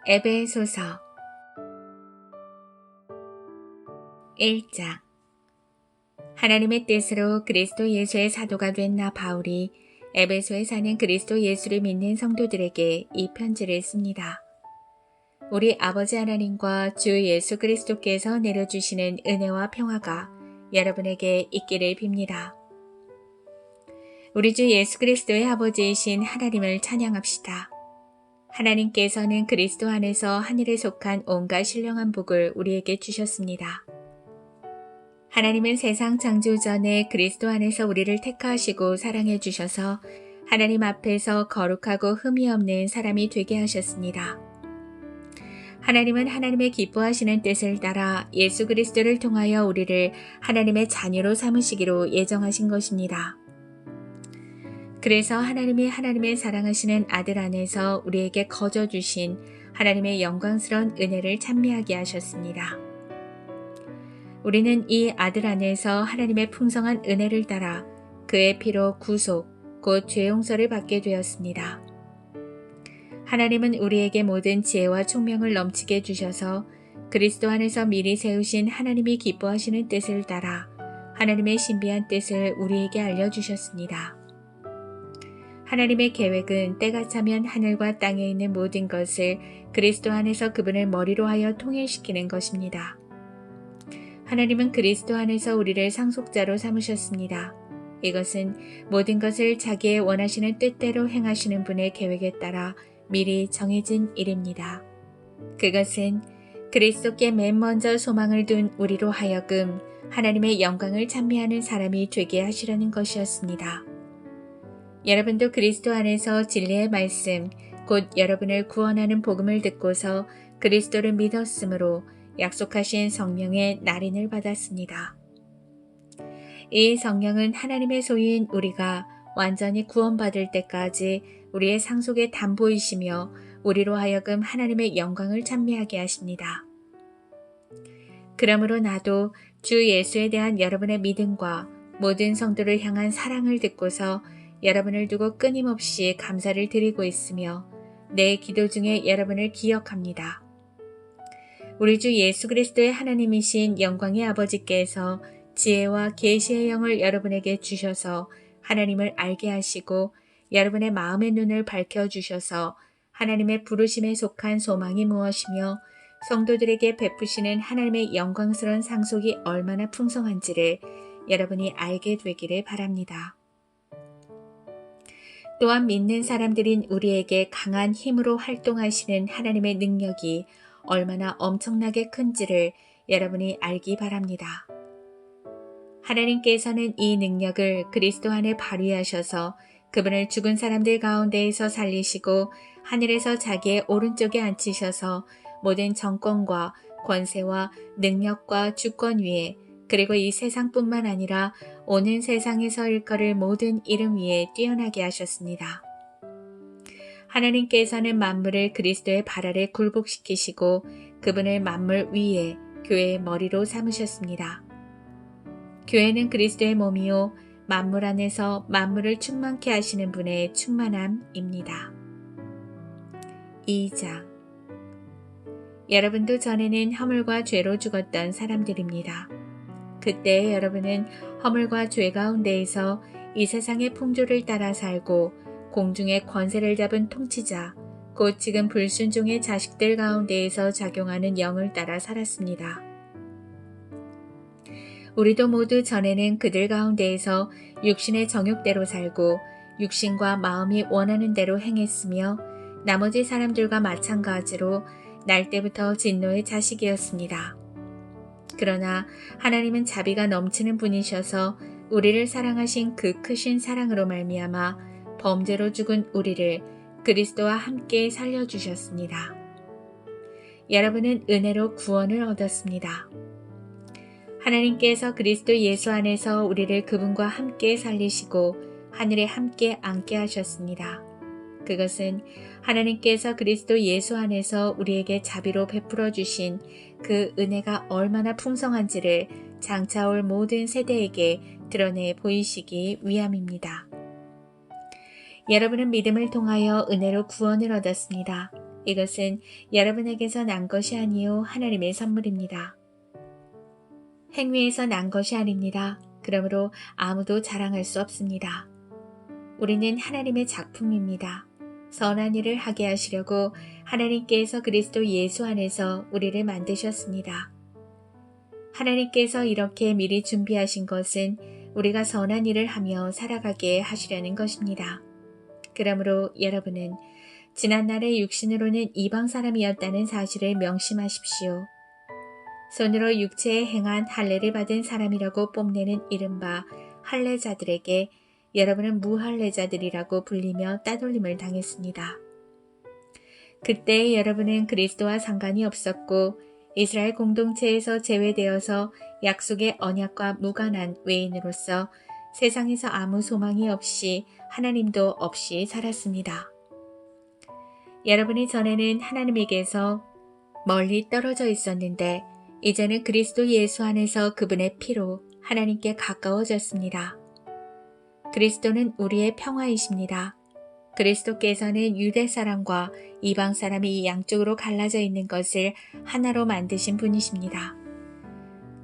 에베소서 1장. 하나님의 뜻으로 그리스도 예수의 사도가 된 나 바울이 에베소에 사는 그리스도 예수를 믿는 성도들에게 이 편지를 씁니다. 우리 아버지 하나님과 주 예수 그리스도께서 내려주시는 은혜와 평화가 여러분에게 있기를 빕니다. 우리 주 예수 그리스도의 아버지이신 하나님을 찬양합시다. 하나님께서는 그리스도 안에서 하늘에 속한 온갖 신령한 복을 우리에게 주셨습니다. 하나님은 세상 창조 전에 그리스도 안에서 우리를 택하시고 사랑해 주셔서 하나님 앞에서 거룩하고 흠이 없는 사람이 되게 하셨습니다. 하나님은 하나님의 기뻐하시는 뜻을 따라 예수 그리스도를 통하여 우리를 하나님의 자녀로 삼으시기로 예정하신 것입니다. 그래서 하나님이 하나님의 사랑하시는 아들 안에서 우리에게 거저 주신 하나님의 영광스러운 은혜를 찬미하게 하셨습니다. 우리는 이 아들 안에서 하나님의 풍성한 은혜를 따라 그의 피로 구속, 곧 죄 용서를 받게 되었습니다. 하나님은 우리에게 모든 지혜와 총명을 넘치게 주셔서 그리스도 안에서 미리 세우신 하나님이 기뻐하시는 뜻을 따라 하나님의 신비한 뜻을 우리에게 알려주셨습니다. 하나님의 계획은 때가 차면 하늘과 땅에 있는 모든 것을 그리스도 안에서 그분을 머리로 하여 통일시키는 것입니다. 하나님은 그리스도 안에서 우리를 상속자로 삼으셨습니다. 이것은 모든 것을 자기의 원하시는 뜻대로 행하시는 분의 계획에 따라 미리 정해진 일입니다. 그것은 그리스도께 맨 먼저 소망을 둔 우리로 하여금 하나님의 영광을 찬미하는 사람이 되게 하시려는 것이었습니다. 여러분도 그리스도 안에서 진리의 말씀, 곧 여러분을 구원하는 복음을 듣고서 그리스도를 믿었으므로 약속하신 성령의 날인을 받았습니다. 이 성령은 하나님의 소유인 우리가 완전히 구원받을 때까지 우리의 상속의 담보이시며 우리로 하여금 하나님의 영광을 찬미하게 하십니다. 그러므로 나도 주 예수에 대한 여러분의 믿음과 모든 성도를 향한 사랑을 듣고서 여러분을 두고 끊임없이 감사를 드리고 있으며 내 기도 중에 여러분을 기억합니다. 우리 주 예수 그리스도의 하나님이신 영광의 아버지께서 지혜와 계시의 영을 여러분에게 주셔서 하나님을 알게 하시고 여러분의 마음의 눈을 밝혀주셔서 하나님의 부르심에 속한 소망이 무엇이며 성도들에게 베푸시는 하나님의 영광스러운 상속이 얼마나 풍성한지를 여러분이 알게 되기를 바랍니다. 또한 믿는 사람들인 우리에게 강한 힘으로 활동하시는 하나님의 능력이 얼마나 엄청나게 큰지를 여러분이 알기 바랍니다. 하나님께서는 이 능력을 그리스도 안에 발휘하셔서 그분을 죽은 사람들 가운데에서 살리시고 하늘에서 자기의 오른쪽에 앉히셔서 모든 정권과 권세와 능력과 주권 위에 그리고 이 세상뿐만 아니라 오는 세상에서 일컬을 모든 이름 위에 뛰어나게 하셨습니다. 하나님께서는 만물을 그리스도의 발 아래 굴복시키시고 그분을 만물 위에 교회의 머리로 삼으셨습니다. 교회는 그리스도의 몸이요 만물 안에서 만물을 충만케 하시는 분의 충만함입니다. 2장. 여러분도 전에는 허물과 죄로 죽었던 사람들입니다. 그때 여러분은 허물과 죄 가운데에서 이 세상의 풍조를 따라 살고 공중의 권세를 잡은 통치자, 곧 지금 불순종의 자식들 가운데에서 작용하는 영을 따라 살았습니다. 우리도 모두 전에는 그들 가운데에서 육신의 정욕대로 살고 육신과 마음이 원하는 대로 행했으며 나머지 사람들과 마찬가지로 날 때부터 진노의 자식이었습니다. 그러나 하나님은 자비가 넘치는 분이셔서 우리를 사랑하신 그 크신 사랑으로 말미암아 범죄로 죽은 우리를 그리스도와 함께 살려주셨습니다. 여러분은 은혜로 구원을 얻었습니다. 하나님께서 그리스도 예수 안에서 우리를 그분과 함께 살리시고 하늘에 함께 앉게 하셨습니다. 그것은 하나님께서 그리스도 예수 안에서 우리에게 자비로 베풀어 주신 그 은혜가 얼마나 풍성한지를 장차올 모든 세대에게 드러내 보이시기 위함입니다. 여러분은 믿음을 통하여 은혜로 구원을 얻었습니다. 이것은 여러분에게서 난 것이 아니요 하나님의 선물입니다. 행위에서 난 것이 아닙니다. 그러므로 아무도 자랑할 수 없습니다. 우리는 하나님의 작품입니다. 선한 일을 하게 하시려고 하나님께서 그리스도 예수 안에서 우리를 만드셨습니다. 하나님께서 이렇게 미리 준비하신 것은 우리가 선한 일을 하며 살아가게 하시려는 것입니다. 그러므로 여러분은 지난날의 육신으로는 이방 사람이었다는 사실을 명심하십시오. 손으로 육체에 행한 할례를 받은 사람이라고 뽐내는 이른바 할례자들에게 여러분은 무할례자들이라고 불리며 따돌림을 당했습니다. 그때 여러분은 그리스도와 상관이 없었고 이스라엘 공동체에서 제외되어서 약속의 언약과 무관한 외인으로서 세상에서 아무 소망이 없이 하나님도 없이 살았습니다. 여러분이 전에는 하나님에게서 멀리 떨어져 있었는데 이제는 그리스도 예수 안에서 그분의 피로 하나님께 가까워졌습니다. 그리스도는 우리의 평화이십니다. 그리스도께서는 유대 사람과 이방 사람이 양쪽으로 갈라져 있는 것을 하나로 만드신 분이십니다.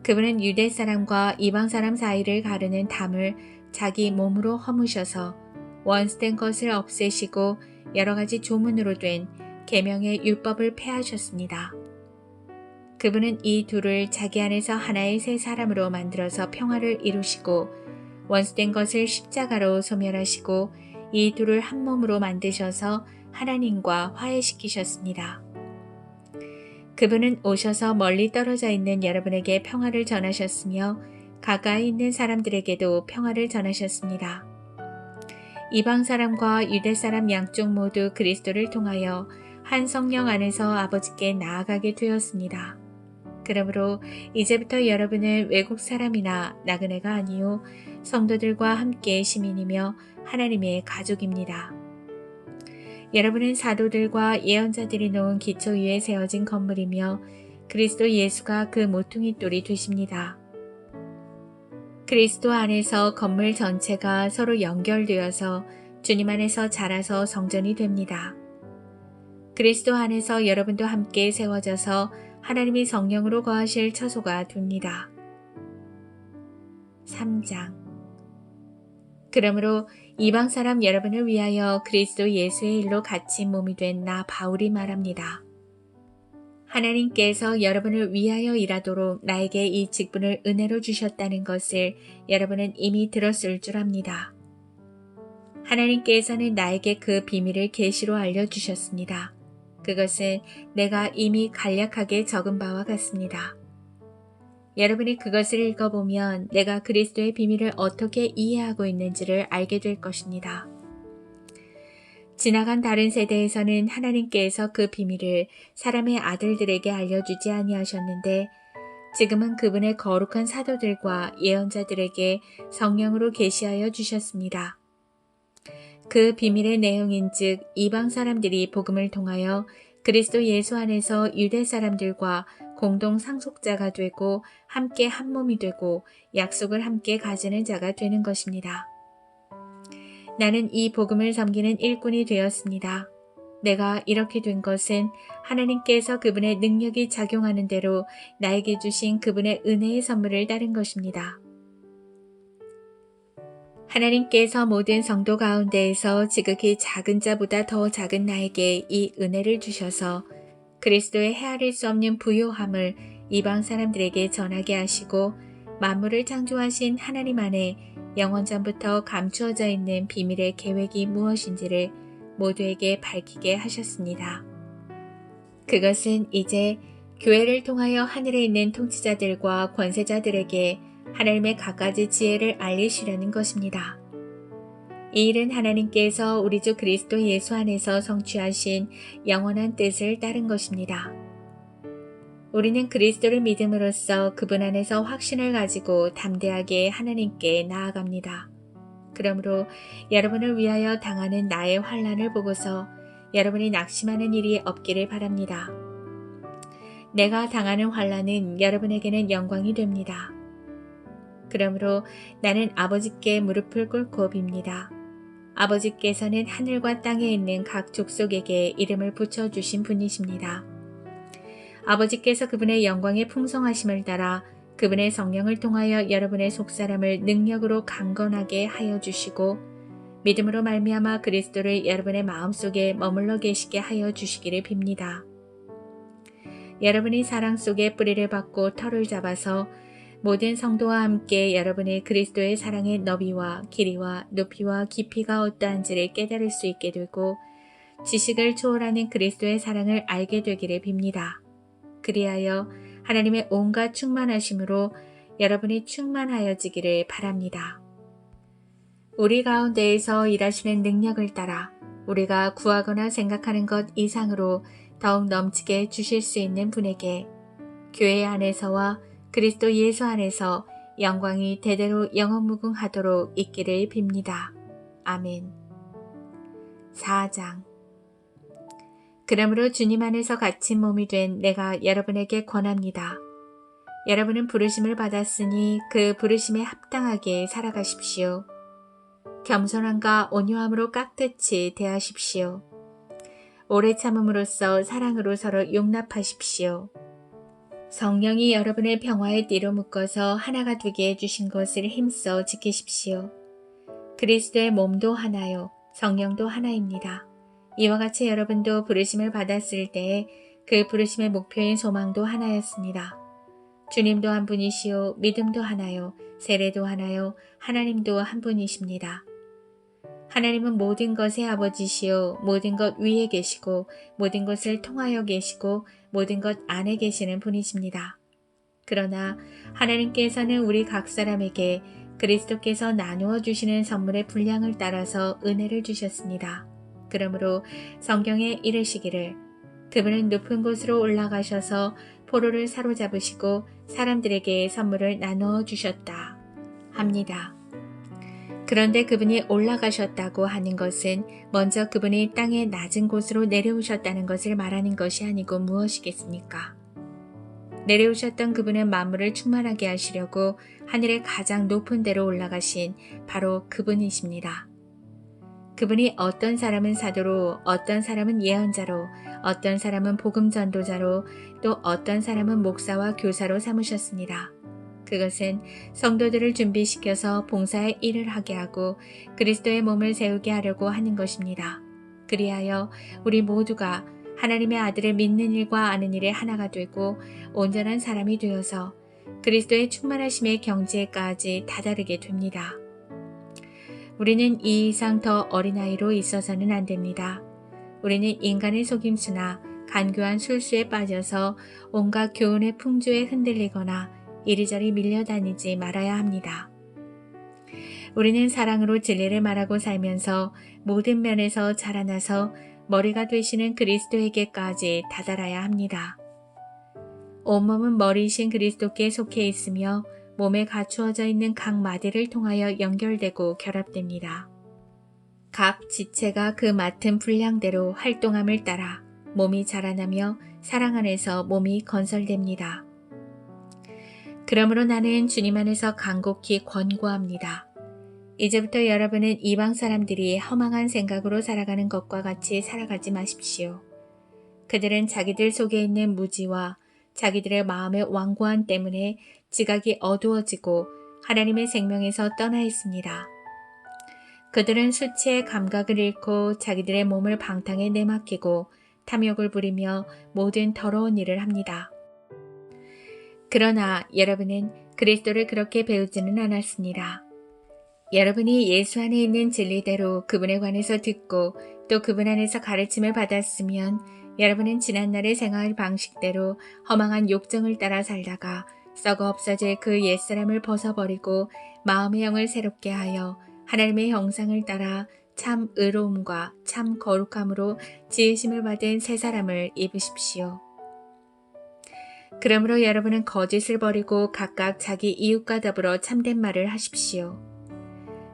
그분은 유대 사람과 이방 사람 사이를 가르는 담을 자기 몸으로 허무셔서 원수된 것을 없애시고 여러 가지 조문으로 된 계명의 율법을 폐하셨습니다. 그분은 이 둘을 자기 안에서 하나의 새 사람으로 만들어서 평화를 이루시고 원수된 것을 십자가로 소멸하시고 이 둘을 한 몸으로 만드셔서 하나님과 화해시키셨습니다. 그분은 오셔서 멀리 떨어져 있는 여러분에게 평화를 전하셨으며 가까이 있는 사람들에게도 평화를 전하셨습니다. 이방 사람과 유대 사람 양쪽 모두 그리스도를 통하여 한 성령 안에서 아버지께 나아가게 되었습니다. 그러므로 이제부터 여러분은 외국 사람이나 나그네가 아니요 성도들과 함께 시민이며 하나님의 가족입니다. 여러분은 사도들과 예언자들이 놓은 기초 위에 세워진 건물이며 그리스도 예수가 그 모퉁이 돌이 되십니다. 그리스도 안에서 건물 전체가 서로 연결되어서 주님 안에서 자라서 성전이 됩니다. 그리스도 안에서 여러분도 함께 세워져서 하나님이 성령으로 거하실 처소가 됩니다. 3장. 그러므로 이방 사람 여러분을 위하여 그리스도 예수의 일로 갇힌 몸이 된 나 바울이 말합니다. 하나님께서 여러분을 위하여 일하도록 나에게 이 직분을 은혜로 주셨다는 것을 여러분은 이미 들었을 줄 압니다. 하나님께서는 나에게 그 비밀을 계시로 알려주셨습니다. 그것은 내가 이미 간략하게 적은 바와 같습니다. 여러분이 그것을 읽어보면 내가 그리스도의 비밀을 어떻게 이해하고 있는지를 알게 될 것입니다. 지나간 다른 세대에서는 하나님께서 그 비밀을 사람의 아들들에게 알려주지 아니하셨는데 지금은 그분의 거룩한 사도들과 예언자들에게 성령으로 계시하여 주셨습니다. 그 비밀의 내용인즉 이방 사람들이 복음을 통하여 그리스도 예수 안에서 유대 사람들과 공동 상속자가 되고 함께 한 몸이 되고 약속을 함께 가지는 자가 되는 것입니다. 나는 이 복음을 섬기는 일꾼이 되었습니다. 내가 이렇게 된 것은 하나님께서 그분의 능력이 작용하는 대로 나에게 주신 그분의 은혜의 선물을 따른 것입니다. 하나님께서 모든 성도 가운데에서 지극히 작은 자보다 더 작은 나에게 이 은혜를 주셔서 그리스도의 헤아릴 수 없는 부요함을 이방 사람들에게 전하게 하시고 만물을 창조하신 하나님 안에 영원전부터 감추어져 있는 비밀의 계획이 무엇인지를 모두에게 밝히게 하셨습니다. 그것은 이제 교회를 통하여 하늘에 있는 통치자들과 권세자들에게 하나님의 갖가지 지혜를 알리시려는 것입니다. 이 일은 하나님께서 우리 주 그리스도 예수 안에서 성취하신 영원한 뜻을 따른 것입니다. 우리는 그리스도를 믿음으로써 그분 안에서 확신을 가지고 담대하게 하나님께 나아갑니다. 그러므로 여러분을 위하여 당하는 나의 환난을 보고서 여러분이 낙심하는 일이 없기를 바랍니다. 내가 당하는 환난은 여러분에게는 영광이 됩니다. 그러므로 나는 아버지께 무릎을 꿇고 빕니다. 아버지께서는 하늘과 땅에 있는 각 족속에게 이름을 붙여주신 분이십니다. 아버지께서 그분의 영광의 풍성하심을 따라 그분의 성령을 통하여 여러분의 속사람을 능력으로 강건하게 하여 주시고 믿음으로 말미암아 그리스도를 여러분의 마음속에 머물러 계시게 하여 주시기를 빕니다. 여러분이 사랑 속에 뿌리를 받고 털을 잡아서 모든 성도와 함께 여러분의 그리스도의 사랑의 너비와 길이와 높이와 깊이가 어떠한지를 깨달을 수 있게 되고 지식을 초월하는 그리스도의 사랑을 알게 되기를 빕니다. 그리하여 하나님의 온갖 충만하심으로 여러분이 충만하여지기를 바랍니다. 우리 가운데에서 일하시는 능력을 따라 우리가 구하거나 생각하는 것 이상으로 더욱 넘치게 주실 수 있는 분에게 교회 안에서와 그리스도 예수 안에서 영광이 대대로 영원무궁하도록 있기를 빕니다. 아멘. 4장. 그러므로 주님 안에서 갇힌 몸이 된 내가 여러분에게 권합니다. 여러분은 부르심을 받았으니 그 부르심에 합당하게 살아가십시오. 겸손함과 온유함으로 깍듯이 대하십시오. 오래 참음으로써 사랑으로 서로 용납하십시오. 성령이 여러분의 평화의 띠로 묶어서 하나가 되게 해주신 것을 힘써 지키십시오. 그리스도의 몸도 하나요, 성령도 하나입니다. 이와 같이 여러분도 부르심을 받았을 때에 그 부르심의 목표인 소망도 하나였습니다. 주님도 한 분이시요, 믿음도 하나요, 세례도 하나요, 하나님도 한 분이십니다. 하나님은 모든 것의 아버지시요, 모든 것 위에 계시고 모든 것을 통하여 계시고 모든 것 안에 계시는 분이십니다. 그러나 하나님께서는 우리 각 사람에게 그리스도께서 나누어 주시는 선물의 분량을 따라서 은혜를 주셨습니다. 그러므로 성경에 이르시기를 그분은 높은 곳으로 올라가셔서 포로를 사로잡으시고 사람들에게 선물을 나누어 주셨다 합니다. 그런데 그분이 올라가셨다고 하는 것은 먼저 그분이 땅의 낮은 곳으로 내려오셨다는 것을 말하는 것이 아니고 무엇이겠습니까? 내려오셨던 그분은 만물을 충만하게 하시려고 하늘의 가장 높은 데로 올라가신 바로 그분이십니다. 그분이 어떤 사람은 사도로, 어떤 사람은 예언자로, 어떤 사람은 복음 전도자로, 또 어떤 사람은 목사와 교사로 삼으셨습니다. 그것은 성도들을 준비시켜서 봉사의 일을 하게 하고 그리스도의 몸을 세우게 하려고 하는 것입니다. 그리하여 우리 모두가 하나님의 아들을 믿는 일과 아는 일에 하나가 되고 온전한 사람이 되어서 그리스도의 충만하심의 경지에까지 다다르게 됩니다. 우리는 이 이상 더 어린아이로 있어서는 안 됩니다. 우리는 인간의 속임수나 간교한 술수에 빠져서 온갖 교훈의 풍조에 흔들리거나 이리저리 밀려다니지 말아야 합니다. 우리는 사랑으로 진리를 말하고 살면서 모든 면에서 자라나서 머리가 되시는 그리스도에게까지 다다라야 합니다. 온몸은 머리이신 그리스도께 속해 있으며 몸에 갖추어져 있는 각 마디를 통하여 연결되고 결합됩니다. 각 지체가 그 맡은 분량대로 활동함을 따라 몸이 자라나며 사랑 안에서 몸이 건설됩니다. 그러므로 나는 주님 안에서 간곡히 권고합니다. 이제부터 여러분은 이방 사람들이 허망한 생각으로 살아가는 것과 같이 살아가지 마십시오. 그들은 자기들 속에 있는 무지와 자기들의 마음의 완고함 때문에 지각이 어두워지고 하나님의 생명에서 떠나 있습니다. 그들은 수치의 감각을 잃고 자기들의 몸을 방탕에 내맡기고 탐욕을 부리며 모든 더러운 일을 합니다. 그러나 여러분은 그리스도를 그렇게 배우지는 않았습니다. 여러분이 예수 안에 있는 진리대로 그분에 관해서 듣고 또 그분 안에서 가르침을 받았으면 여러분은 지난날의 생활 방식대로 허망한 욕정을 따라 살다가 썩어 없어질 그 옛사람을 벗어버리고 마음의 영을 새롭게 하여 하나님의 형상을 따라 참 의로움과 참 거룩함으로 지으심을 받은 새 사람을 입으십시오. 그러므로 여러분은 거짓을 버리고 각각 자기 이웃과 더불어 참된 말을 하십시오.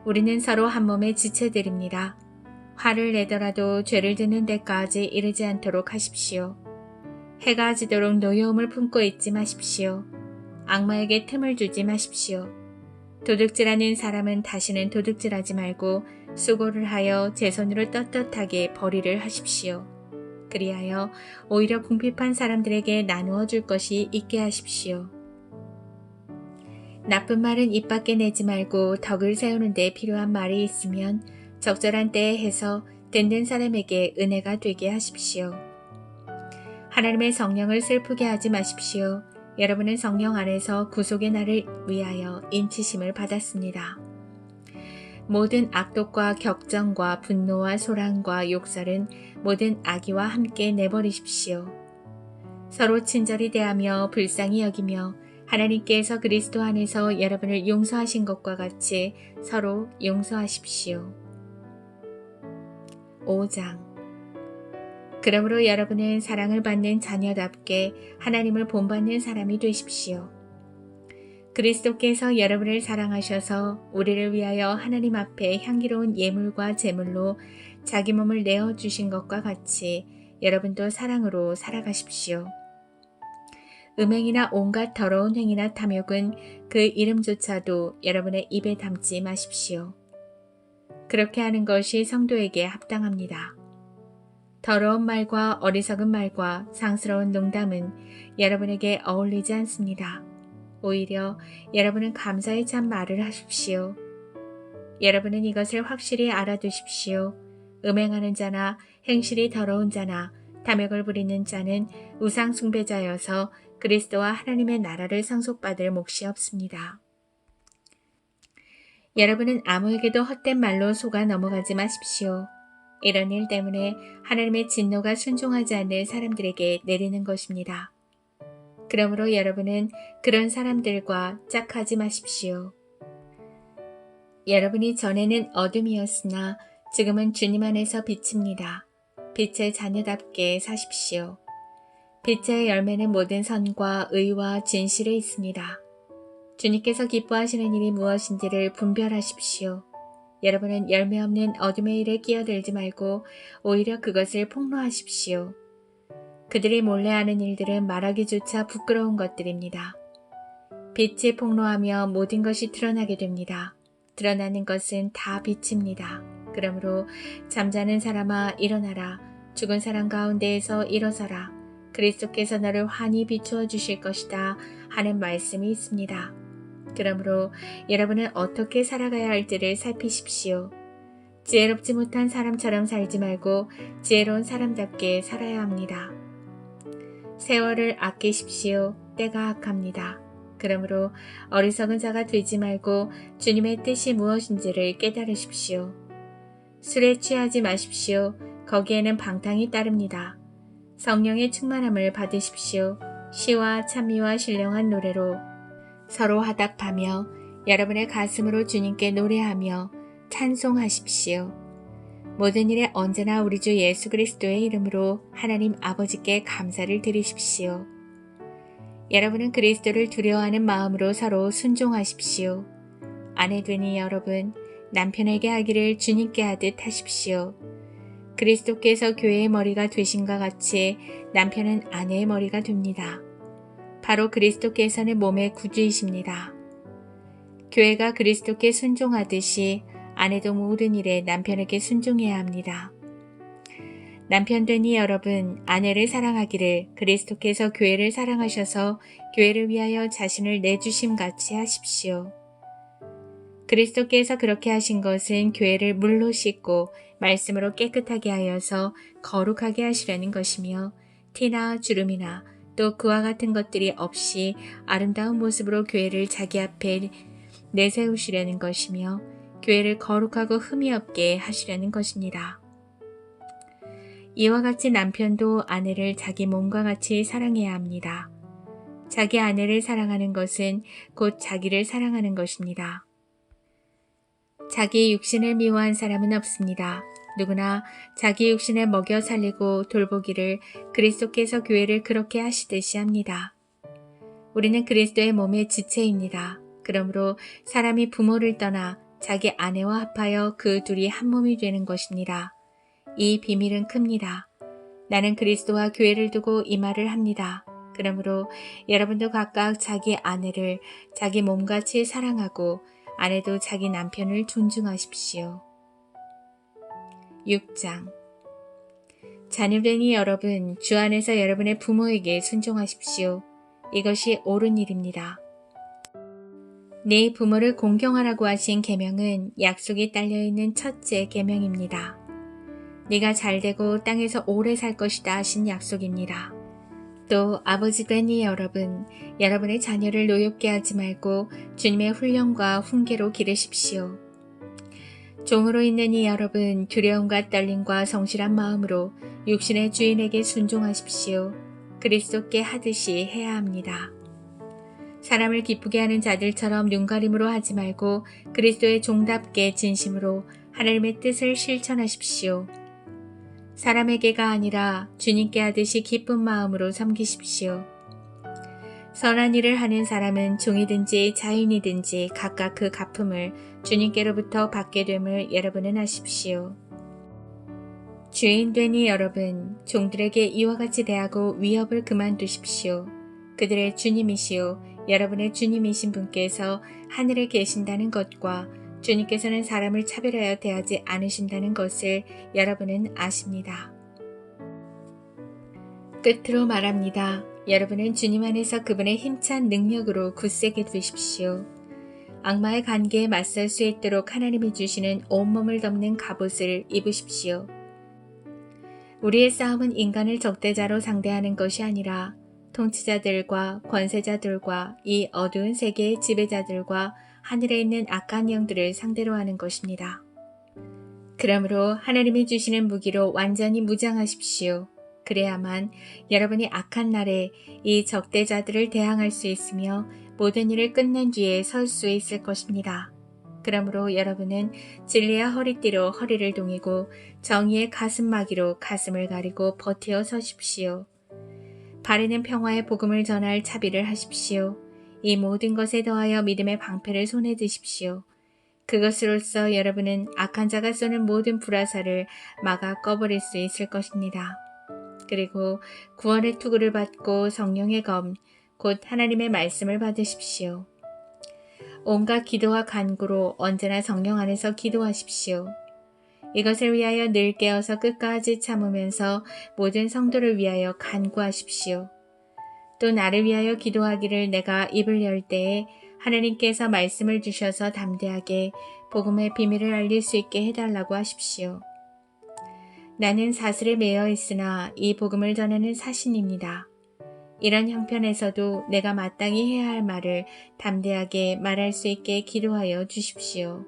우리는 서로 한 몸의 지체들입니다. 화를 내더라도 죄를 짓는 데까지 이르지 않도록 하십시오. 해가 지도록 노여움을 품고 있지 마십시오. 악마에게 틈을 주지 마십시오. 도둑질하는 사람은 다시는 도둑질하지 말고 수고를 하여 제 손으로 떳떳하게 벌이를 하십시오. 그리하여 오히려 궁핍한 사람들에게 나누어 줄 것이 있게 하십시오. 나쁜 말은 입 밖에 내지 말고 덕을 세우는 데 필요한 말이 있으면 적절한 때에 해서 듣는 사람에게 은혜가 되게 하십시오. 하나님의 성령을 슬프게 하지 마십시오. 여러분은 성령 안에서 구속의 날을 위하여 인치심을 받았습니다. 모든 악독과 격정과 분노와 소란과 욕설은 모든 악의와 함께 내버리십시오. 서로 친절히 대하며 불쌍히 여기며 하나님께서 그리스도 안에서 여러분을 용서하신 것과 같이 서로 용서하십시오. 5장. 그러므로 여러분은 사랑을 받는 자녀답게 하나님을 본받는 사람이 되십시오. 그리스도께서 여러분을 사랑하셔서 우리를 위하여 하나님 앞에 향기로운 예물과 제물로 자기 몸을 내어주신 것과 같이 여러분도 사랑으로 살아가십시오. 음행이나 온갖 더러운 행위나 탐욕은 그 이름조차도 여러분의 입에 담지 마십시오. 그렇게 하는 것이 성도에게 합당합니다. 더러운 말과 어리석은 말과 상스러운 농담은 여러분에게 어울리지 않습니다. 오히려 여러분은 감사의 참 말을 하십시오. 여러분은 이것을 확실히 알아두십시오. 음행하는 자나 행실이 더러운 자나 탐욕을 부리는 자는 우상 숭배자여서 그리스도와 하나님의 나라를 상속받을 몫이 없습니다. 여러분은 아무에게도 헛된 말로 속아 넘어가지 마십시오. 이런 일 때문에 하나님의 진노가 순종하지 않는 사람들에게 내리는 것입니다. 그러므로 여러분은 그런 사람들과 짝하지 마십시오. 여러분이 전에는 어둠이었으나 지금은 주님 안에서 빛입니다. 빛의 자녀답게 사십시오. 빛의 열매는 모든 선과 의와 진실에 있습니다. 주님께서 기뻐하시는 일이 무엇인지를 분별하십시오. 여러분은 열매 없는 어둠의 일에 끼어들지 말고 오히려 그것을 폭로하십시오. 그들이 몰래 하는 일들은 말하기조차 부끄러운 것들입니다. 빛이 폭로하며 모든 것이 드러나게 됩니다. 드러나는 것은 다 빛입니다. 그러므로 잠자는 사람아 일어나라. 죽은 사람 가운데에서 일어서라. 그리스도께서 너를 환히 비추어 주실 것이다 하는 말씀이 있습니다. 그러므로 여러분은 어떻게 살아가야 할지를 살피십시오. 지혜롭지 못한 사람처럼 살지 말고 지혜로운 사람답게 살아야 합니다. 세월을 아끼십시오. 때가 악합니다. 그러므로 어리석은 자가 되지 말고 주님의 뜻이 무엇인지를 깨달으십시오. 술에 취하지 마십시오. 거기에는 방탕이 따릅니다. 성령의 충만함을 받으십시오. 시와 찬미와 신령한 노래로 서로 화답하며 여러분의 가슴으로 주님께 노래하며 찬송하십시오. 모든 일에 언제나 우리 주 예수 그리스도의 이름으로 하나님 아버지께 감사를 드리십시오. 여러분은 그리스도를 두려워하는 마음으로 서로 순종하십시오. 아내되니 여러분, 남편에게 하기를 주님께 하듯 하십시오. 그리스도께서 교회의 머리가 되신과 같이 남편은 아내의 머리가 됩니다. 바로 그리스도께서는 몸의 구주이십니다. 교회가 그리스도께 순종하듯이 아내도 모든 일에 남편에게 순종해야 합니다. 남편되니 여러분, 아내를 사랑하기를 그리스도께서 교회를 사랑하셔서 교회를 위하여 자신을 내주심 같이 하십시오. 그리스도께서 그렇게 하신 것은 교회를 물로 씻고 말씀으로 깨끗하게 하여서 거룩하게 하시려는 것이며 티나 주름이나 또 그와 같은 것들이 없이 아름다운 모습으로 교회를 자기 앞에 내세우시려는 것이며 교회를 거룩하고 흠이 없게 하시려는 것입니다. 이와 같이 남편도 아내를 자기 몸과 같이 사랑해야 합니다. 자기 아내를 사랑하는 것은 곧 자기를 사랑하는 것입니다. 자기 육신을 미워한 사람은 없습니다. 누구나 자기 육신을 먹여 살리고 돌보기를 그리스도께서 교회를 그렇게 하시듯이 합니다. 우리는 그리스도의 몸의 지체입니다. 그러므로 사람이 부모를 떠나 자기 아내와 합하여 그 둘이 한 몸이 되는 것입니다. 이 비밀은 큽니다. 나는 그리스도와 교회를 두고 이 말을 합니다. 그러므로 여러분도 각각 자기 아내를 자기 몸같이 사랑하고 아내도 자기 남편을 존중하십시오. 6장. 자녀되니 여러분, 주 안에서 여러분의 부모에게 순종하십시오. 이것이 옳은 일입니다. 네 부모를 공경하라고 하신 계명은 약속이 딸려있는 첫째 계명입니다. 네가 잘되고 땅에서 오래 살 것이다 하신 약속입니다. 또 아버지 되니 여러분, 여러분의 자녀를 노엽게 하지 말고 주님의 훈련과 훈계로 기르십시오. 종으로 있는 이 여러분, 두려움과 떨림과 성실한 마음으로 육신의 주인에게 순종하십시오. 그리스도께 하듯이 해야 합니다. 사람을 기쁘게 하는 자들처럼 눈가림으로 하지 말고 그리스도의 종답게 진심으로 하나님의 뜻을 실천하십시오. 사람에게가 아니라 주님께 하듯이 기쁜 마음으로 섬기십시오. 선한 일을 하는 사람은 종이든지 자유인이든지 각각 그 갚음을 주님께로부터 받게 됨을 여러분은 아십시오. 주인 되니 여러분, 종들에게 이와 같이 대하고 위협을 그만두십시오. 그들의 주님이시오 여러분의 주님이신 분께서 하늘에 계신다는 것과 주님께서는 사람을 차별하여 대하지 않으신다는 것을 여러분은 아십니다. 끝으로 말합니다. 여러분은 주님 안에서 그분의 힘찬 능력으로 굳세게 되십시오. 악마의 관계에 맞설 수 있도록 하나님이 주시는 온몸을 덮는 갑옷을 입으십시오. 우리의 싸움은 인간을 적대자로 상대하는 것이 아니라 통치자들과 권세자들과 이 어두운 세계의 지배자들과 하늘에 있는 악한 영들을 상대로 하는 것입니다. 그러므로 하나님이 주시는 무기로 완전히 무장하십시오. 그래야만 여러분이 악한 날에 이 적대자들을 대항할 수 있으며 모든 일을 끝낸 뒤에 설 수 있을 것입니다. 그러므로 여러분은 진리의 허리띠로 허리를 동이고 정의의 가슴막이로 가슴을 가리고 버티어 서십시오. 바르는 평화의 복음을 전할 차비를 하십시오. 이 모든 것에 더하여 믿음의 방패를 손에 드십시오. 그것으로써 여러분은 악한 자가 쏘는 모든 불화살을 막아 꺼버릴 수 있을 것입니다. 그리고 구원의 투구를 받고 성령의 검, 곧 하나님의 말씀을 받으십시오. 온갖 기도와 간구로 언제나 성령 안에서 기도하십시오. 이것을 위하여 늘 깨어서 끝까지 참으면서 모든 성도를 위하여 간구하십시오. 또 나를 위하여 기도하기를 내가 입을 열 때에 하나님께서 말씀을 주셔서 담대하게 복음의 비밀을 알릴 수 있게 해달라고 하십시오. 나는 사슬에 매여 있으나 이 복음을 전하는 사신입니다. 이런 형편에서도 내가 마땅히 해야 할 말을 담대하게 말할 수 있게 기도하여 주십시오.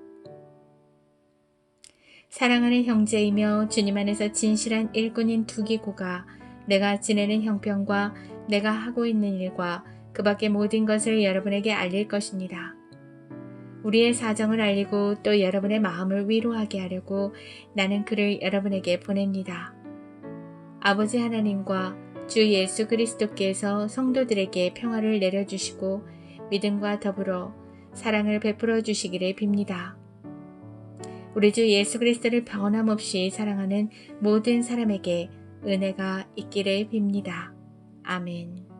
사랑하는 형제이며 주님 안에서 진실한 일꾼인 두기고가 내가 지내는 형편과 내가 하고 있는 일과 그 밖의 모든 것을 여러분에게 알릴 것입니다. 우리의 사정을 알리고 또 여러분의 마음을 위로하게 하려고 나는 그를 여러분에게 보냅니다. 아버지 하나님과 주 예수 그리스도께서 성도들에게 평화를 내려주시고 믿음과 더불어 사랑을 베풀어 주시기를 빕니다. 우리 주 예수 그리스도를 변함없이 사랑하는 모든 사람에게 은혜가 있기를 빕니다. 아멘.